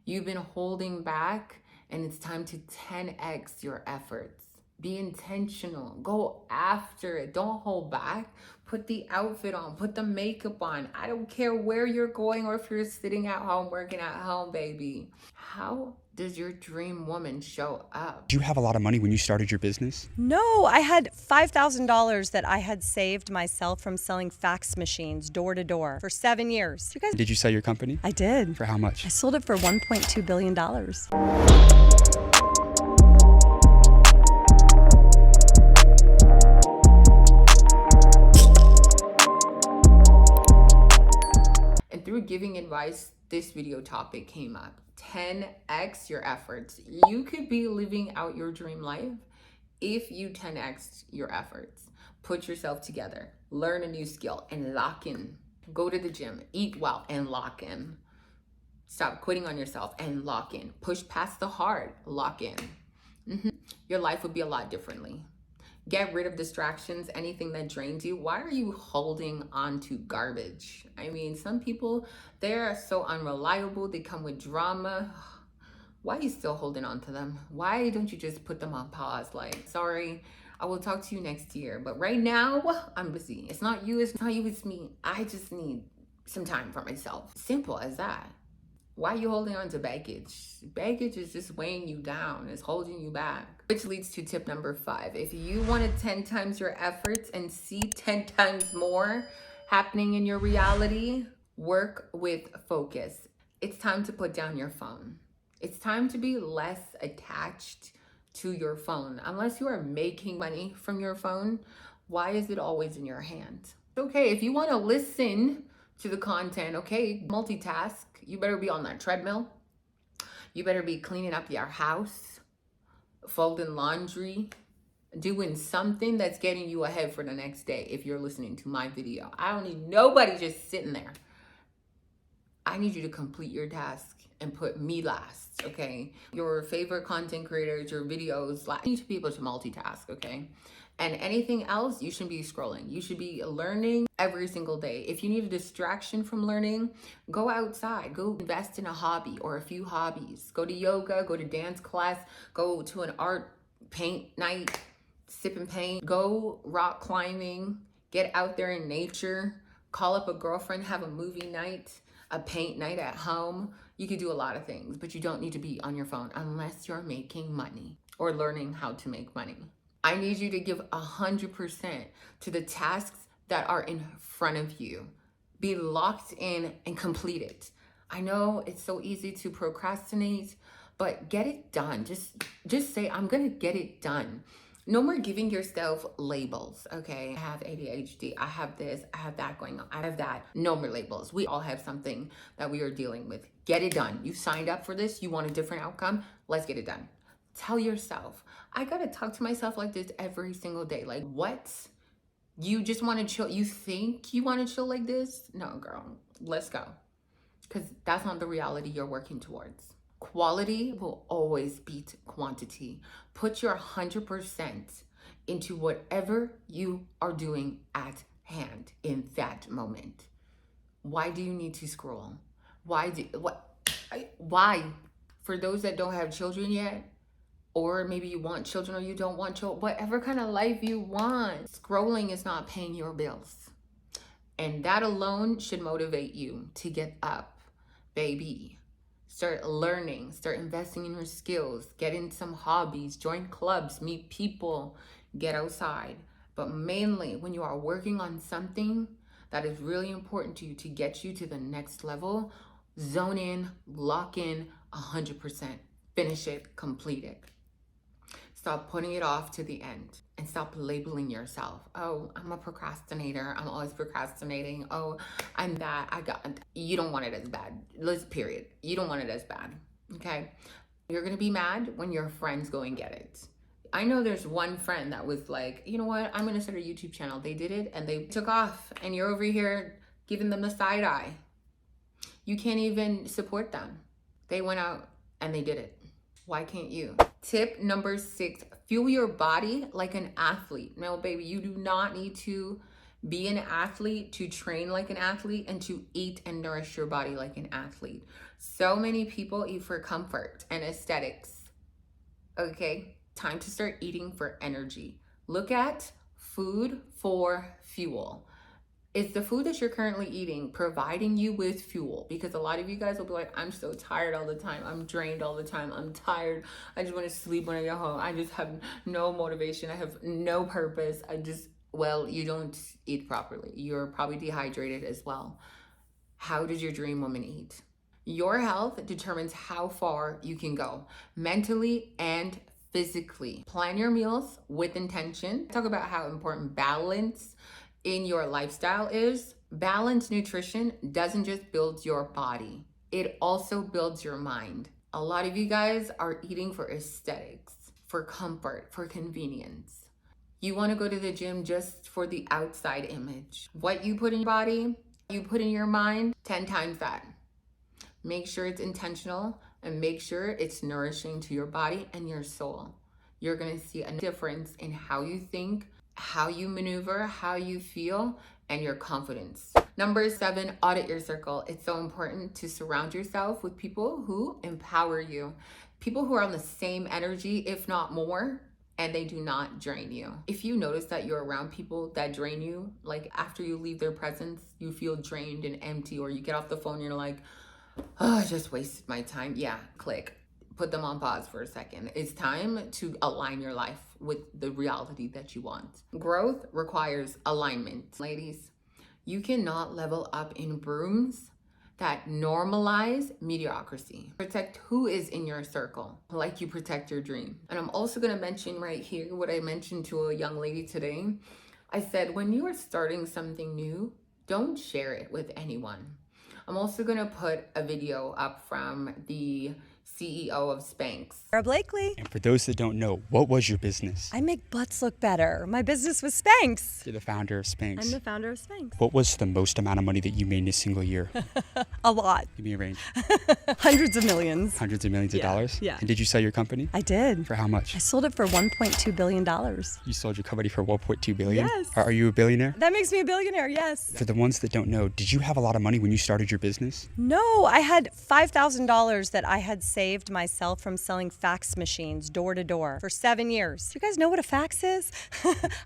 You've been holding back, and it's time to 10x your efforts. Be intentional. Go after it. Don't hold back. Put the outfit on. Put the makeup on. I don't care where you're going or if you're sitting at home, working at home, baby. How does your dream woman show up? Do you have a lot of money when you started your business? No, I had $5,000 that I had saved myself from selling fax machines door to door for 7 years. You guys, Did you sell your company? I did. For how much? I sold it for $1.2 billion. And through giving advice, this video topic came up. 10x your efforts. You could be living out your dream life if you 10x your efforts. Put yourself together, learn a new skill, and lock in. Go to the gym, eat well, and lock in. Stop quitting on yourself and lock in. Push past the hard, lock in. Your life would be a lot differently. Get rid of distractions, anything that drains you. Why are you holding on to garbage? I mean, some people, they're so unreliable. They come with drama. Why are you still holding on to them? Why don't you just put them on pause? Like, sorry, I will talk to you next year. But right now, I'm busy. It's not you, it's me. I just need some time for myself. Simple as that. Why are you holding on to baggage? Baggage is just weighing you down. It's holding you back. Which leads to tip number 5. If you want to 10 times your efforts and see 10 times more happening in your reality, work with focus. It's time to put down your phone. It's time to be less attached to your phone. Unless you are making money from your phone, why is it always in your hand? Okay, if you want to listen to the content, okay, multitask. You better be on that treadmill. You better be cleaning up your house, folding laundry, doing something that's getting you ahead for the next day if you're listening to my video. I don't need nobody just sitting there. I need you to complete your task and put me last, okay? Your favorite content creators, your videos, you need to be able to multitask, okay? And anything else, you shouldn't be scrolling. You should be learning every single day. If you need a distraction from learning, go outside. Go invest in a hobby or a few hobbies. Go to yoga, go to dance class, go to an art paint night, sip and paint. Go rock climbing, get out there in nature, call up a girlfriend, have a movie night, a paint night at home. You could do a lot of things, but you don't need to be on your phone unless you're making money or learning how to make money. I need you to give 100% to the tasks that are in front of you. Be locked in and complete it. I know it's so easy to procrastinate, but get it done. Just say, I'm gonna get it done. No more giving yourself labels, okay? I have ADHD, I have this, I have that going on, I have that. No more labels. We all have something that we are dealing with. Get it done. You signed up for this, you want a different outcome, let's get it done. Tell yourself, I gotta talk to myself like this every single day. Like, what? You just wanna chill? You think you wanna chill like this? No, girl, let's go. Because that's not the reality you're working towards. Quality will always beat quantity. Put your 100% into whatever you are doing at hand in that moment. Why do you need to scroll? Why? For those that don't have children yet, or maybe you want children or you don't want children, whatever kind of life you want, scrolling is not paying your bills. And that alone should motivate you to get up, baby. Start learning, start investing in your skills, get in some hobbies, join clubs, meet people, get outside. But mainly when you are working on something that is really important to you to get you to the next level, zone in, lock in 100%, finish it, complete it. Stop putting it off to the end and stop labeling yourself. Oh, I'm a procrastinator. I'm always procrastinating. Oh, I'm that. You don't want it as bad. Period. You don't want it as bad. Okay. You're going to be mad when your friends go and get it. I know there's one friend that was like, you know what? I'm going to start a YouTube channel. They did it and they took off and you're over here giving them the side eye. You can't even support them. They went out and they did it. Why can't you? Tip number 6, fuel your body like an athlete. No, baby, you do not need to Be an athlete, to train like an athlete, and to eat and nourish your body like an athlete. So many people eat for comfort and aesthetics. Okay, time to start eating for energy. Look at food for fuel. Is the food that you're currently eating providing you with fuel? Because a lot of you guys will be like, I'm so tired all the time. I'm drained all the time. I'm tired. I just want to sleep when I get home. I just have no motivation. I have no purpose. Well, you don't eat properly. You're probably dehydrated as well. How does your dream woman eat? Your health determines how far you can go, mentally and physically. Plan your meals with intention. Talk about how important balance in your lifestyle is. Balanced nutrition doesn't just build your body, it also builds your mind. A lot of you guys are eating for aesthetics, for comfort, for convenience. You want to go to the gym just for the outside image. What you put in your body, you put in your mind, 10 times that. Make sure it's intentional and make sure it's nourishing to your body and your soul. You're going to see a difference in how you think, how you maneuver, how you feel, and your confidence. Number 7, audit your circle. It's so important to surround yourself with people who empower you, people who are on the same energy, if not more, and they do not drain you. If you notice that you're around people that drain you, like after you leave their presence, you feel drained and empty, or you get off the phone and you're like, oh, I just wasted my time. Yeah, click. Put them on pause for a second. It's time to align your life with the reality that you want. Growth requires alignment. Ladies, you cannot level up in rooms that normalize mediocrity. Protect who is in your circle, like you protect your dream. And I'm also gonna mention right here what I mentioned to a young lady today. I said, when you are starting something new, don't share it with anyone. I'm also gonna put a video up from the CEO of Spanx. Sarah Blakely. And for those that don't know, what was your business? I make butts look better. My business was Spanx. You're the founder of Spanx. I'm the founder of Spanx. What was the most amount of money that you made in a single year? A lot. Give me a range. Hundreds of millions. Hundreds of millions of dollars? Yeah. And did you sell your company? I did. For how much? I sold it for $1.2 billion. You sold your company for $1.2 billion? Yes. Are you a billionaire? That makes me a billionaire, yes. For the ones that don't know, did you have a lot of money when you started your business? No, I had $5,000 that I had saved myself from selling fax machines door to door for 7 years. Do you guys know what a fax is?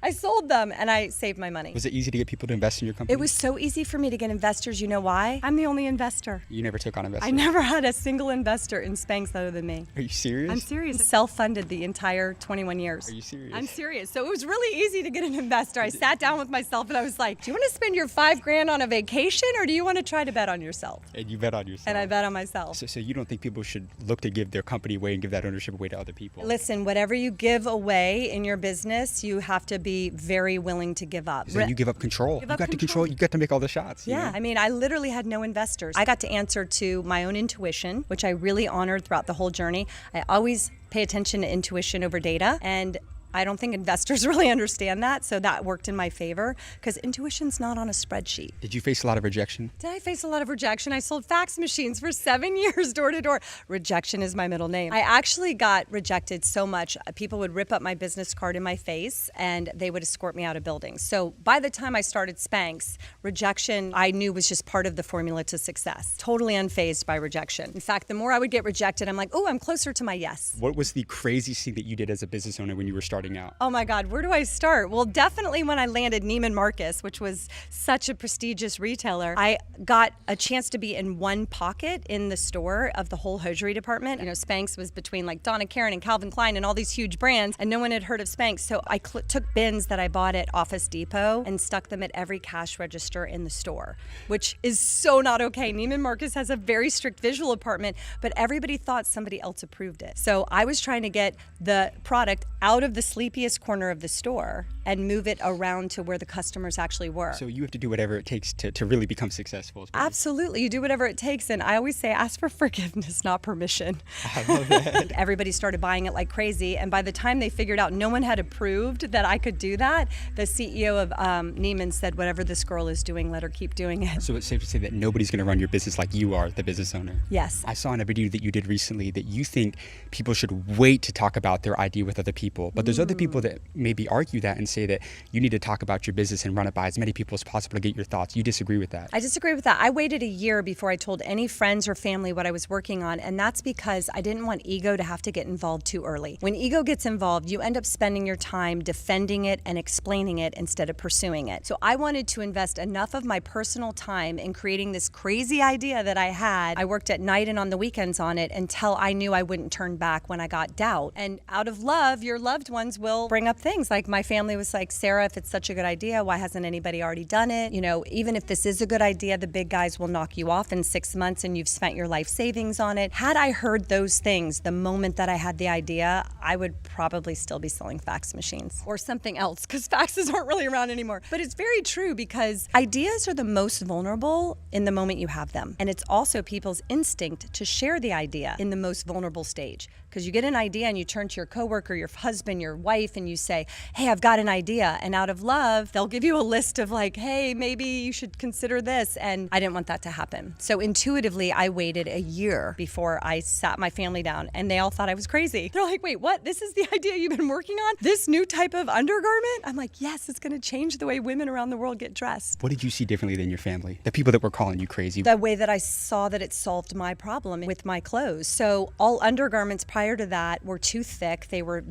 I sold them and I saved my money. Was it easy to get people to invest in your company? It was so easy for me to get investors. You know why? I'm the only investor. You never took on investors? I never had a single investor in Spanx other than me. Are you serious? I'm serious. Self-funded the entire 21 years. Are you serious? I'm serious. So it was really easy to get an investor. I sat down with myself and I was like, do you want to spend your $5,000 on a vacation or do you want to try to bet on yourself? And you bet on yourself. And I bet on myself. So you don't think people should look to give their company away and give that ownership away to other people? Listen, whatever you give away in your business, you have to be very willing to give up. So you give up control. You got to control. You got to make all the shots. Yeah, you know? I mean, I literally had no investors. I got to answer to my own intuition, which I really honored throughout the whole journey. I always pay attention to intuition over data, and I don't think investors really understand that, so that worked in my favor because intuition's not on a spreadsheet. Did you face a lot of rejection? Did I face a lot of rejection? I sold fax machines for 7 years door to door. Rejection is my middle name. I actually got rejected so much, people would rip up my business card in my face and they would escort me out of buildings. So by the time I started Spanx, rejection I knew was just part of the formula to success. Totally unfazed by rejection. In fact, the more I would get rejected, I'm like, oh, I'm closer to my yes. What was the craziest thing that you did as a business owner when you were starting out? Oh my God, where do I start? Well, definitely when I landed Neiman Marcus, which was such a prestigious retailer, I got a chance to be in one pocket in the store of the whole hosiery department. You know, Spanx was between like Donna Karan and Calvin Klein and all these huge brands, and no one had heard of Spanx. So I took bins that I bought at Office Depot and stuck them at every cash register in the store, which is so not okay. Neiman Marcus has a very strict visual department, but everybody thought somebody else approved it. So I was trying to get the product out of the sleepiest corner of the store and move it around to where the customers actually were. So you have to do whatever it takes to really become successful. Absolutely. You do whatever it takes. And I always say, ask for forgiveness, not permission. I love that. Everybody started buying it like crazy. And by the time they figured out no one had approved that I could do that, the CEO of Neiman said, whatever this girl is doing, let her keep doing it. So it's safe to say that nobody's going to run your business like you are, the business owner. Yes. I saw in a video that you did recently that you think people should wait to talk about their idea with other people. But there's other people that maybe argue that and say that you need to talk about your business and run it by as many people as possible to get your thoughts. You disagree with that? I disagree with that. I waited a year before I told any friends or family what I was working on, and that's because I didn't want ego to have to get involved too early. When ego gets involved, you end up spending your time defending it and explaining it instead of pursuing it. So I wanted to invest enough of my personal time in creating this crazy idea that I had. I worked at night and on the weekends on it until I knew I wouldn't turn back when I got doubt. And out of love, your loved ones will bring up things like my family was like, Sarah, if it's such a good idea, why hasn't anybody already done it? You know, even if this is a good idea, the big guys will knock you off in 6 months and you've spent your life savings on it. Had I heard those things the moment that I had the idea, I would probably still be selling fax machines or something else, because faxes aren't really around anymore. But it's very true, because ideas are the most vulnerable in the moment you have them. And it's also people's instinct to share the idea in the most vulnerable stage. Because you get an idea and you turn to your coworker, your husband, your wife, and you say, hey, I've got an idea. And out of love, they'll give you a list of like, hey, maybe you should consider this. And I didn't want that to happen. So intuitively, I waited a year before I sat my family down, and they all thought I was crazy. They're like, wait, what? This is the idea you've been working on? This new type of undergarment? I'm like, yes, it's going to change the way women around the world get dressed. What did you see differently than your family? The people that were calling you crazy? The way that I saw that it solved my problem with my clothes. So all undergarments prior to that were too thick. They were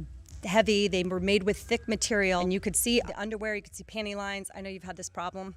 heavy. They were made with thick material, and you could see the underwear, you could see panty lines. I know you've had this problem.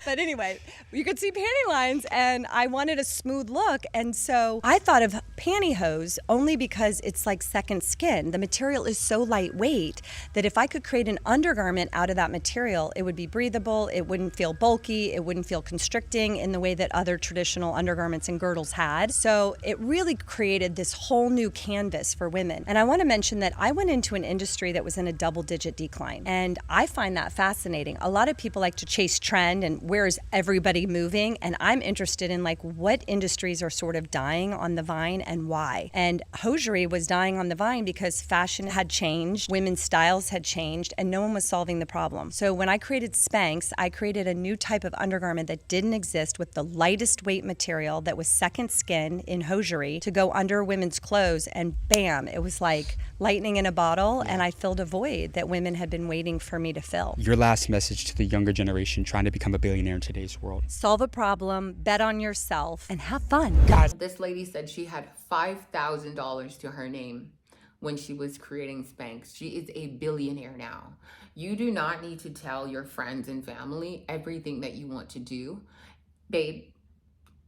But anyway, you could see panty lines, and I wanted a smooth look. And so I thought of pantyhose only because it's like second skin. The material is so lightweight that if I could create an undergarment out of that material, it would be breathable, it wouldn't feel bulky, it wouldn't feel constricting in the way that other traditional undergarments and girdles had. So it really created this whole new canvas for women. And I want to mention that I went into an industry that was in a double-digit decline, and I find that fascinating. A lot of people like to chase trend and where is everybody moving, and I'm interested in like what industries are sort of dying on the vine and why. And hosiery was dying on the vine because fashion had changed, women's styles had changed, and no one was solving the problem. So when I created Spanx, I created a new type of undergarment that didn't exist, with the lightest weight material that was second skin in hosiery to go under women's clothes, and bam, it was like lightning in a bottle, and I filled a void that women had been waiting for me to fill. Your last message to the younger generation trying to become a billionaire in today's world? Solve a problem, bet on yourself, and have fun. This lady said she had $5,000 to her name when she was creating Spanx. She is a billionaire now. You do not need to tell your friends and family everything that you want to do. Babe,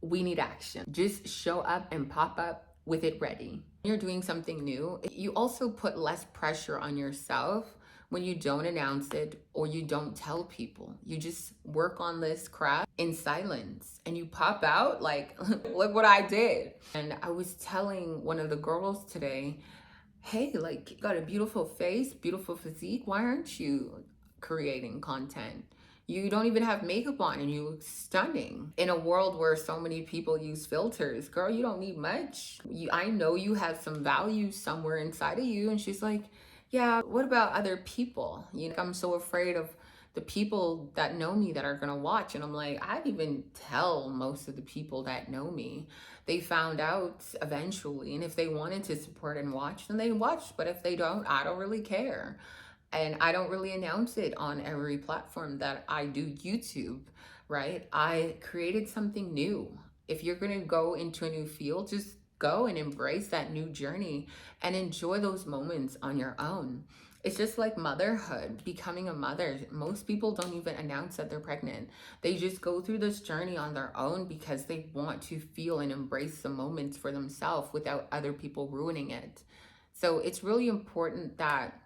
we need action. Just show up and pop up with it ready. When you're doing something new, you also put less pressure on yourself when you don't announce it or you don't tell people. You just work on this craft in silence and you pop out like, look what I did. And I was telling one of the girls today, hey, like, you got a beautiful face, beautiful physique. Why aren't you creating content? You don't even have makeup on and you look stunning. In a world where so many people use filters, girl, you don't need much. I know you have some value somewhere inside of you. And she's like, yeah, what about other people? You know, I'm so afraid of the people that know me that are gonna watch. And I'm like, I didn't even tell most of the people that know me. They found out eventually. And if they wanted to support and watch, then they watched. But if they don't, I don't really care. And I don't really announce it on every platform that I do YouTube, right? I created something new. If you're gonna go into a new field, just go and embrace that new journey and enjoy those moments on your own. It's just like motherhood, becoming a mother. Most people don't even announce that they're pregnant. They just go through this journey on their own because they want to feel and embrace the moments for themselves without other people ruining it. So it's really important that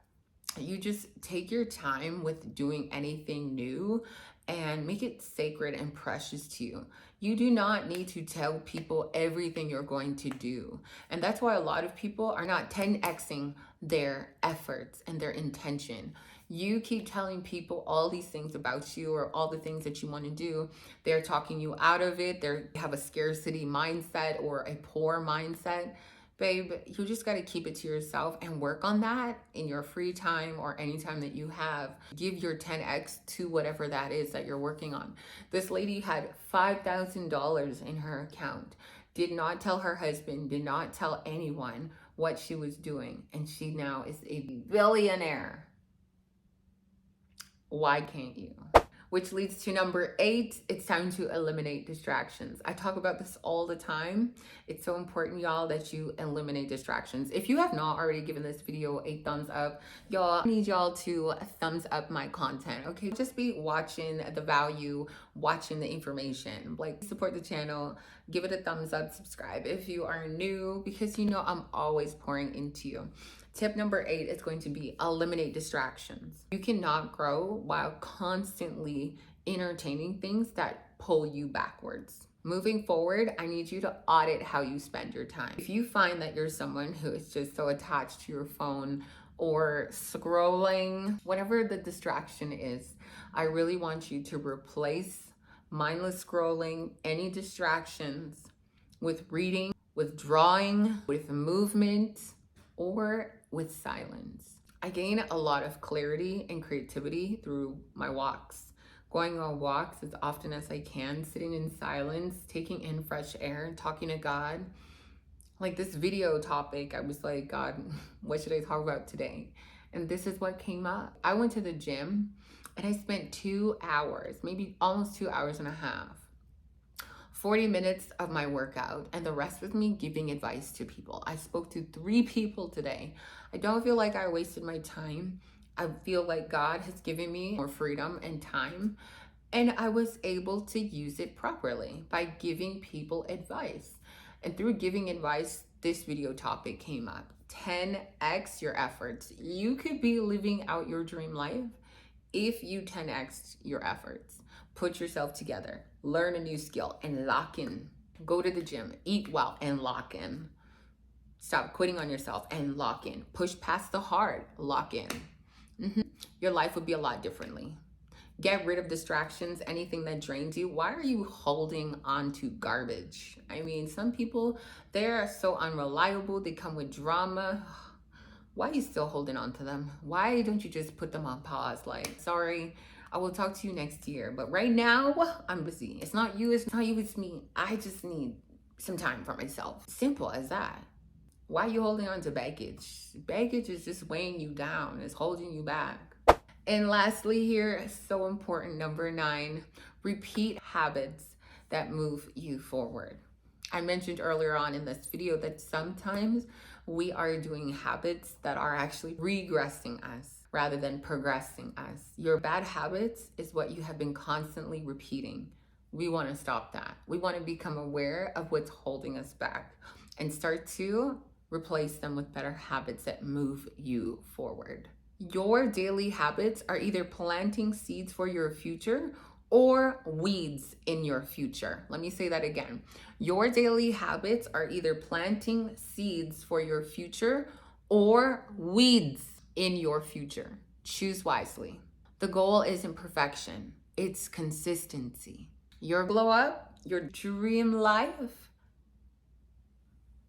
you just take your time with doing anything new and make it sacred and precious to you. You do not need to tell people everything you're going to do. And that's why a lot of people are not 10xing their efforts and their intention. You keep telling people all these things about you or all the things that you want to do. They're talking you out of it. They have a scarcity mindset or a poor mindset. Babe, you just got to keep it to yourself and work on that in your free time or any time that you have. Give your 10x to whatever that is that you're working on. This lady had $5,000 in her account, did not tell her husband, did not tell anyone, what she was doing, and she now is a billionaire. Why can't you? Which leads to number 8, it's time to eliminate distractions. I talk about this all the time. It's so important, y'all, that you eliminate distractions. If you have not already given this video a thumbs up, y'all, I need y'all to thumbs up my content, okay? Just be watching the value, watching the information. Like, support the channel, give it a thumbs up, subscribe if you are new, because you know I'm always pouring into you. Tip number 8 is going to be eliminate distractions. You cannot grow while constantly entertaining things that pull you backwards. Moving forward, I need you to audit how you spend your time. If you find that you're someone who is just so attached to your phone or scrolling, whatever the distraction is, I really want you to replace mindless scrolling, any distractions, with reading, with drawing, with movement, or with silence. I gain a lot of clarity and creativity through my walks. Going on walks as often as I can, sitting in silence, taking in fresh air, talking to God. Like this video topic, I was like, God, what should I talk about today? And this is what came up. I went to the gym and I spent 2 hours, maybe almost 2 hours and a half, 40 minutes of my workout, and the rest with me giving advice to people. I spoke to 3 people today. I don't feel like I wasted my time. I feel like God has given me more freedom and time, and I was able to use it properly by giving people advice. And through giving advice, this video topic came up. 10x your efforts. You could be living out your dream life if you 10x your efforts. Put yourself together, learn a new skill, and lock in. Go to the gym, eat well, and lock in. Stop quitting on yourself and lock in. Push past the hard, lock in. Your life would be a lot differently. Get rid of distractions, anything that drains you. Why are you holding on to garbage? I mean, some people, they're so unreliable. They come with drama. Why are you still holding on to them? Why don't you just put them on pause? Like, sorry, I will talk to you next year. But right now, I'm busy. It's not you, it's me. I just need some time for myself. Simple as that. Why are you holding on to baggage? Baggage is just weighing you down. It's holding you back. And lastly here, so important, number 9, repeat habits that move you forward. I mentioned earlier on in this video that sometimes we are doing habits that are actually regressing us rather than progressing us. Your bad habits is what you have been constantly repeating. We want to stop that. We want to become aware of what's holding us back and start to replace them with better habits that move you forward. Your daily habits are either planting seeds for your future or weeds in your future. Let me say that again. Your daily habits are either planting seeds for your future or weeds in your future. Choose wisely. The goal isn't perfection, it's consistency. Your glow up, your dream life,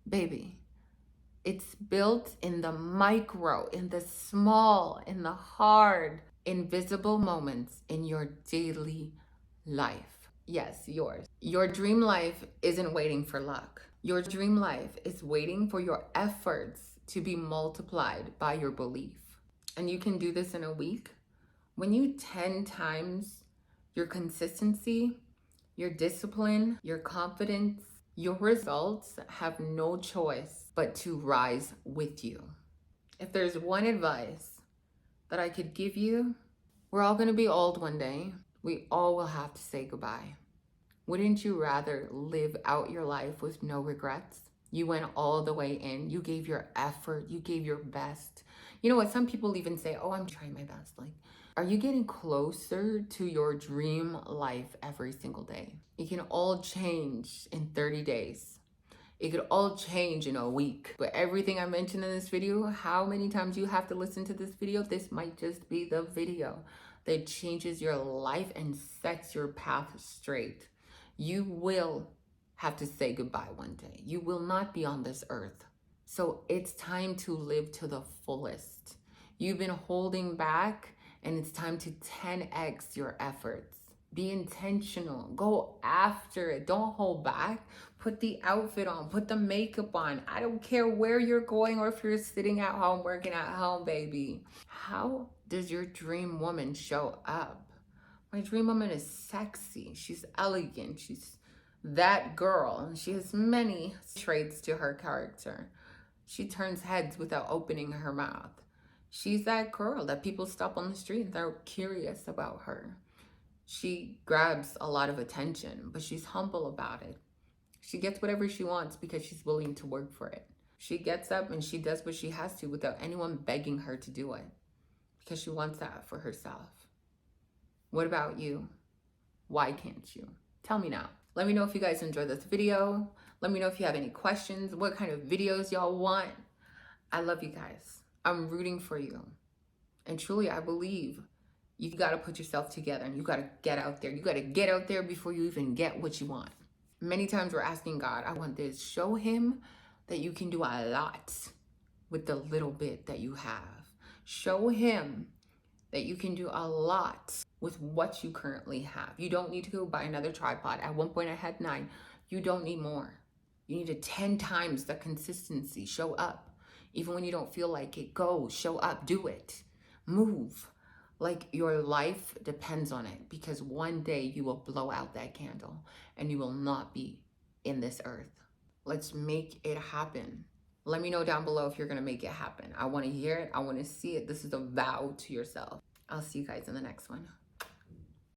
baby, it's built in the micro, in the small, in the hard, invisible moments in your daily life. Yes, yours. Your dream life isn't waiting for luck. Your dream life is waiting for your efforts to be multiplied by your belief. And you can do this in a week. When you 10 times your consistency, your discipline, your confidence, your results have no choice but to rise with you. If there's one advice that I could give you, we're all gonna be old one day. We all will have to say goodbye. Wouldn't you rather live out your life with no regrets? You went all the way in, you gave your effort, you gave your best. You know what, some people even say, oh, I'm trying my best. Like, are you getting closer to your dream life every single day? It can all change in 30 days. It could all change in a week. But everything I mentioned in this video, how many times you have to listen to this video, this might just be the video that changes your life and sets your path straight. You will have to say goodbye one day. You will not be on this earth. So it's time to live to the fullest. You've been holding back, and it's time to 10x your efforts. Be intentional. Go after it. Don't hold back. Put the outfit on. Put the makeup on. I don't care where you're going or if you're sitting at home, working at home, baby. How does your dream woman show up? My dream woman is sexy. She's elegant. She's that girl. She has many traits to her character. She turns heads without opening her mouth. She's that girl that people stop on the street and they're curious about her. She grabs a lot of attention, but she's humble about it. She gets whatever she wants because she's willing to work for it. She gets up and she does what she has to without anyone begging her to do it because she wants that for herself. What about you? Why can't you? Tell me now. Let me know if you guys enjoyed this video. Let me know if you have any questions, what kind of videos y'all want. I love you guys. I'm rooting for you. And truly, I believe you gotta put yourself together and you gotta get out there. You gotta get out there before you even get what you want. Many times we're asking God, I want this. Show him that you can do a lot with the little bit that you have. Show him that you can do a lot with what you currently have. You don't need to go buy another tripod. At one point I had 9. You don't need more. You need 10 times the consistency. Show up. Even when you don't feel like it, go, show up, do it. Move. Like your life depends on it, because one day you will blow out that candle and you will not be in this earth. Let's make it happen. Let me know down below if you're gonna make it happen. I wanna hear it, I wanna see it. This is a vow to yourself. I'll see you guys in the next one.